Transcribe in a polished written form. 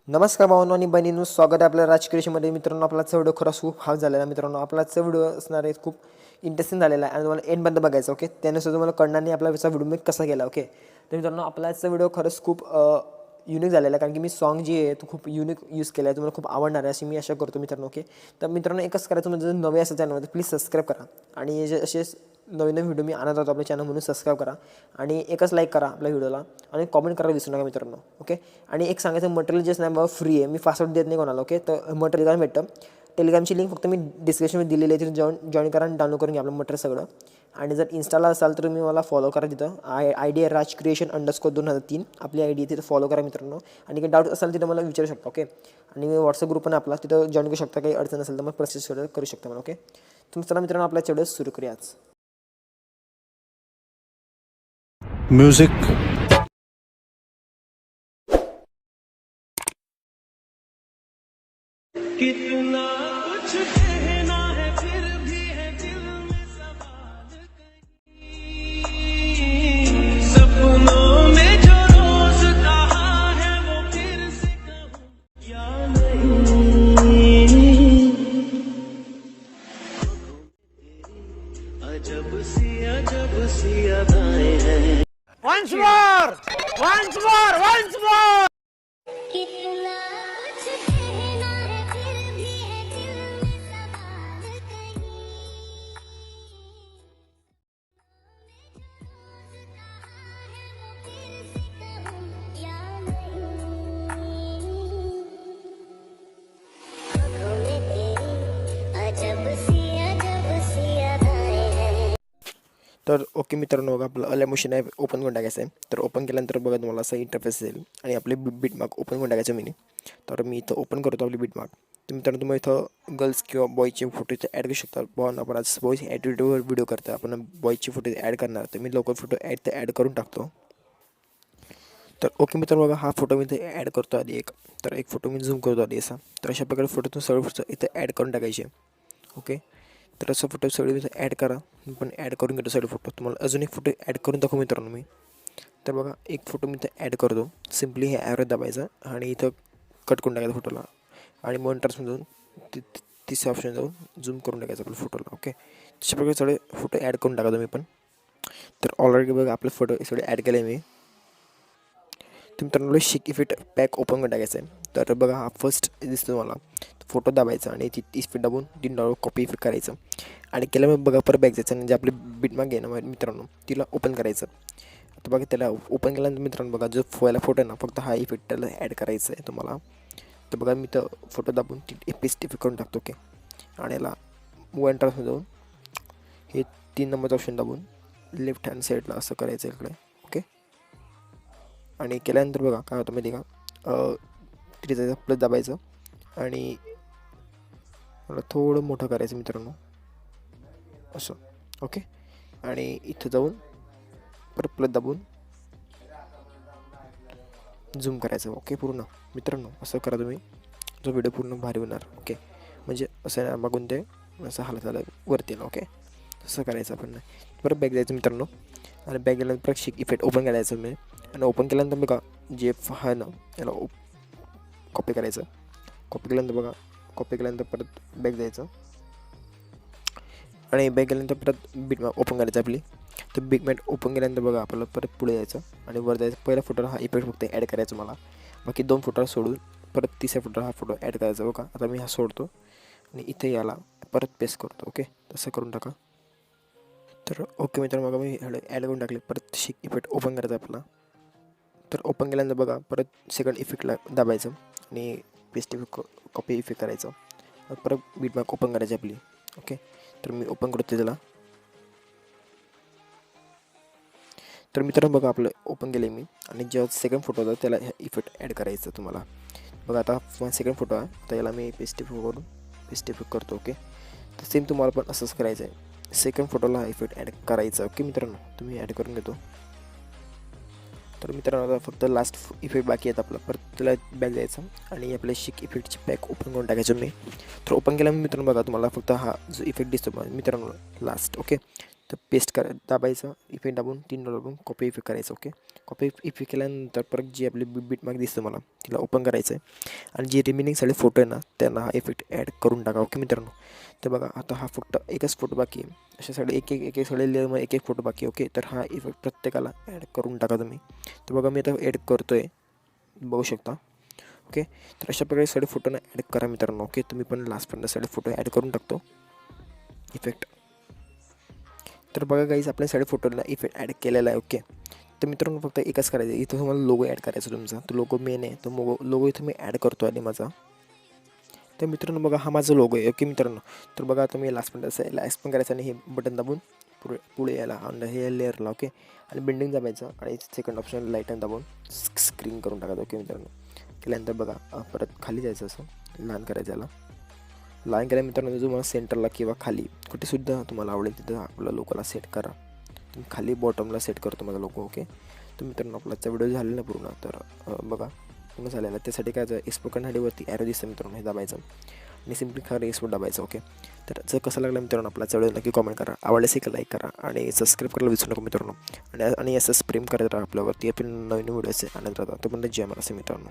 नमस्कार भावांनो आणि बहिणींनो, स्वागत आहे आपल्या राज क्रिएशनमध्ये. मित्रांनो, आपला व्हिडिओ खरंच खूप हाल झालेला. मित्रांनो, आपला व्हिडिओ असणार आहे खूप इंटरेस्टिंग झालेला आहे आणि तुम्हाला एंडपर्यंत बघायचं. ओके, त्यानुसार तुम्हाला कळणार नाही आपला व्हिडिओ मी कसा गेला. ओके, तर मित्रांनो, आपला व्हिडिओ खरंच खूप युनिक झालेला आहे, कारण की मी सॉन्ग जी आहे तो खूप युनिक यूज केला आहे. तुम्हाला खूप आवडणार आहे अशी मी आशा करतो मित्रांनो. ओके, तर मित्रांनो, एकच करायचं म्हणजे नवे असेल चॅनलमध्ये प्लीज सबस्क्राईब करा आणि जे असे नवीन नवीन व्हिडिओ मी आणत होतो आपल्या चॅनल म्हणून सबस्क्राईब करा आणि एकच लाईक करा आपल्या व्हिडिओला आणि कॉमेंट करायला विसरू नका मित्रांनो. ओके, आणि एक सांगायचं, मटेरियल जे नाही बाबा फ्री आहे, मी पासवर्ड देत नाही कोणाला. ओके, तर मटेरियल भेटतं. टेलिग्रामची लिंक फक्त मी डिस्क्रिप्शनमध्ये दिलेली आहे, तिथे जॉईन करा आणि डाउनलोड करून घ्या आपलं मटेरियल सगळं. आणि जर इन्स्टाला असाल तर तुम्ही मला फॉलो करा. तिथं आय डी आहे राज क्रिएशन _2003 आपली आय डी आहे, तिथं फॉलो करा मित्रांनो. आणि काही डाऊट असेल तिथं मला विचारू शकता. ओके, आणि मी व्हॉट्सअप ग्रुप पण आपला, तिथं जॉईन करू शकता. काही अडचण असेल तर मग प्रोसेस करू शकता मला. ओके, तुम्ही चला मित्रांनो, आपल्या व्हिडिओ सुरू करूया आज. म्यूजिक कितना कुछ कहना है फिर भी है दिल में सवाल कहीं, सपनों में जो रोज कहा है वो फिर से कहूं या नहीं, अजब सी अदाएं हैं. Once more! Once more! Once more! कितना कुछ कहना है फिर भी है दिल में सवाल कहीं, रोज कहा है वो फिर से कहूं या नहीं, आँखों में तेरी अजब सी अदाएं हैं. तर ओके मित्रांनो, बघा आपलं अलाइटमोशन ॲप ओपन करून टाकायचं आहे. तर ओपन केल्यानंतर बघा तुम्हाला असं इंटरफेस येईल आणि आपले बीटमार्क ओपन करून टाकायचं मी. तर मी इथं ओपन करतो आपले बीटमार्क. तर मित्रांनो, तुम्ही इथं गर्ल्स किंवा बॉयचे फोटो इथं ॲड करू शकता. बॉन आपण आज बॉयज ॲटिट्यूडवर व्हिडिओ करता, आपण बॉयचे फोटो ॲड करणार. तर मी लवकर फोटो ॲड करून टाकतो. तर ओके मित्रांनो, बघा हा फोटो मी इथे ॲड करतो आधी एक. तर एक फोटो मी झूम करतो आधी असा. तर अशा प्रकारे फोटोतून सगळे फोटो इथं ॲड करून टाकायचे. ओके, तर असं फोटो सगळे इथं ॲड करा. मी पण ॲड करून घेतो सगळे फोटो. तुम्हाला अजून एक फोटो ॲड करून दाखवू मित्रांनो मी. तर बघा, एक फोटो मी इथं ॲड करतो. सिम्पली हे ॲरो दाबायचं आणि इथं कट करून टाकायचं फोटोला आणि मॉनिटर्समध्ये जाऊन तिसऱ्या ऑप्शन जाऊन झूम करून टाकायचं आपल्या फोटोला. ओके, तशा प्रकारे सगळे फोटो ॲड करून टाका तुम्ही पण. तर ऑलरेडी बघा आपले फोटो सगळे ॲड केले मी. तर मित्रांनो, शिक इफेक्ट पॅक ओपन करून टाकायचं आहे. तर बघा, हा फर्स्ट दिसतो मला. फोटो दाबायचा आणि ती इफेक्ट दाबून 3 डॉलर कॉपी इफेक्ट करायचं आणि केल्यामुळे बघा परत बॅक जायचं आणि जे आपली बीटमार्क आहे ना मित्रांनो, तिला ओपन करायचं. आता बघा, त्याला ओपन केल्यानंतर मित्रांनो बघा, जो फोटो आहे ना, फक्त हा इफेक्ट त्याला ॲड करायचा आहे तुम्हाला. तर बघा, मी तर फोटो दाबून ती पेस्ट इफेक्ट करून टाकतो. ओके, आणि याला मूव एंड ट्रान्समध्ये जाऊन हे 3 नंबरचं ऑप्शन दाबून लेफ्ट हँड साईडला असं करायचं इकडे. ओके, आणि केल्यानंतर बघा काय होतं माहिती का, तिथे जायचं, प्लस दाबायचं आणि मला थोडं मोठं करायचं मित्रांनो असं. ओके, आणि इथं जाऊन परत प्लस दाबून झूम करायचं. ओके, पूर्ण मित्रांनो असं करा तुम्ही, जो व्हिडिओ पूर्ण भारी होणार. ओके, म्हणजे असं मागून ते असं हालत वरती येईल. ओके, तसं करायचं आपण. परत बॅक जायचं मित्रांनो आणि बॅक गेल्यानंतर परत शिक इफेक्ट ओपन करायचं मी. आणि ओपन केल्यानंतर बघा, जे आहे ना याला कॉपी करायचं. कॉपी केल्यानंतर बघा, कॉपी केल्यानंतर परत बॅक जायचं आणि बॅक गेल्यानंतर परत बीटमॅप ओपन करायचं आपली. तर बीटमॅप ओपन केल्यानंतर बघा आपल्याला परत पुढे जायचं आणि वर जायचं. पहिल्या फोटोला हा इफेक्ट फक्त ॲड करायचा मला, बाकी 2 फोटोला सोडून परत तिसऱ्या फोटोला हा फोटो ॲड करायचा. बघा, आता मी हा सोडतो आणि इथे याला परत पेस्ट करतो. ओके, तसं करून टाका. तर ओके मित्रांनो, बघा मी ॲड करून टाकले. परत शिक इफेक्ट ओपन करायचा आपला. तर ओपन केल्यानंतर बघा, परत सेकंड इफेक्टला दाबायचं आणि पेस्ट इफेक्ट कॉपी इफेक्ट करायचं. परत बीटमार्क ओपन करायची आपली. ओके, तर मी ओपन करतो त्याला. तर मित्रांनो बघा, आपलं ओपन केलं मी आणि जेव्हा सेकंड फोटो होता त्याला इफेक्ट ॲड करायचं तुम्हाला. बघा, आता सेकंड फोटो आहे, तर याला मी पेस्ट इफेक्ट करतो. ओके, तर सेम तुम्हाला पण असंच करायचं आहे. सेकंड फोटोला हा इफेक्ट ॲड करायचा. ओके मित्रांनो, तुम्ही ॲड करून घेतो. तर मित्रांनो, आता फक्त लास्ट इफेक्ट बाकी आहेत आपला. परत त्याला बॅक जायचं आणि आपल्या शिक इफेक्टची पॅक ओपन करून टाकायचं मी. तर ओपन केल्यामुळे मित्रांनो बघा, तुम्हाला फक्त हा जो इफेक्ट दिसतो मित्रांनो लास्ट. ओके, तर पेस्ट दाबायचं, इफेक्ट दाबून 3 डॉट दाबून कॉपी इफेक्ट करायचं. ओके, कॉपी इफेक्ट केल्यानंतर परत जी आपली बीट मार्क दिसतं मला तिला ओपन करायचं आहे आणि जे रिमेनिंग सगळे फोटो आहे ना त्यांना हा इफेक्ट ॲड करून टाका. ओके मित्रांनो, तर बघा आता हा फक्त एकच फोटो बाकी आहे. अशा सगळे एक सगळे लेअरमध्ये एक फोटो बाकी. ओके, तर हा इफेक्ट प्रत्येकाला ॲड करून टाका तुम्ही. तर बघा मी आता ॲड करतो आहे, बघू शकता. ओके, तर अशा प्रकारे सगळे फोटोना ॲड करा मित्रांनो. ओके, तुम्ही पण लास्टपर्यंत सगळे फोटो ॲड करून टाकतो इफेक्ट. तर बघा गाईज आपल्या सगळे फोटोला इफेक्ट ॲड केलेला आहे. ओके, तर मित्रांनो फक्त एकच करायचं, इथं तुम्हाला लोगो ॲड करायचा तुमचा. तो लोगो मेन आहे, तो लोगो इथं मी ॲड करतो आणि माझा. तर मित्रांनो बघा हा माझा लोगो आहे. ओके मित्रांनो, तर बघा आता मी लास्टपर्यंत असं याला एक्सपेंड करायचं आणि हे बटन दाबून पुढे यायला आणि हे लेअरला. ओके, आणि बिल्डिंग दाबायचं आणि सेकंड ऑप्शन लाईट दाबून स्क्रीन करून टाकायचं. ओके मित्रांनो, केल्यानंतर बघा परत खाली जायचं, असं लहान करायचं याला. लहान केल्या मित्रांनो तुम्हाला सेंटरला किंवा खाली कुठेसुद्धा तुम्हाला आवडेल तिथं आपला लोगोला सेट करा. तुम्ही खाली बॉटमला सेट करतो माझा लोगो. ओके, तर मित्रांनो आपलाचा व्हिडिओ झालेला ना पूर्ण, तर बघा पूर्ण झालेला. त्यासाठी काय एक्सपोर्ट हाडीवरती ॲरो दिसतं मित्रांनो, हे दाबायचं आणि सिम्पली खरं एक्सपोर्ट दाबायचं. ओके, तर जर कसं लागलं मित्रांनो आपला व्हिडिओ नक्की कमेंट करा, आवडल्यास एक लाईक करा आणि सबस्क्राईब करायला विसरू नका मित्रांनो. आणि असं प्रेम करत राहा आपल्यावरती, आपण नवीन व्हिडिओचे आनंद राहतात. तो पण जय मला मित्रांनो.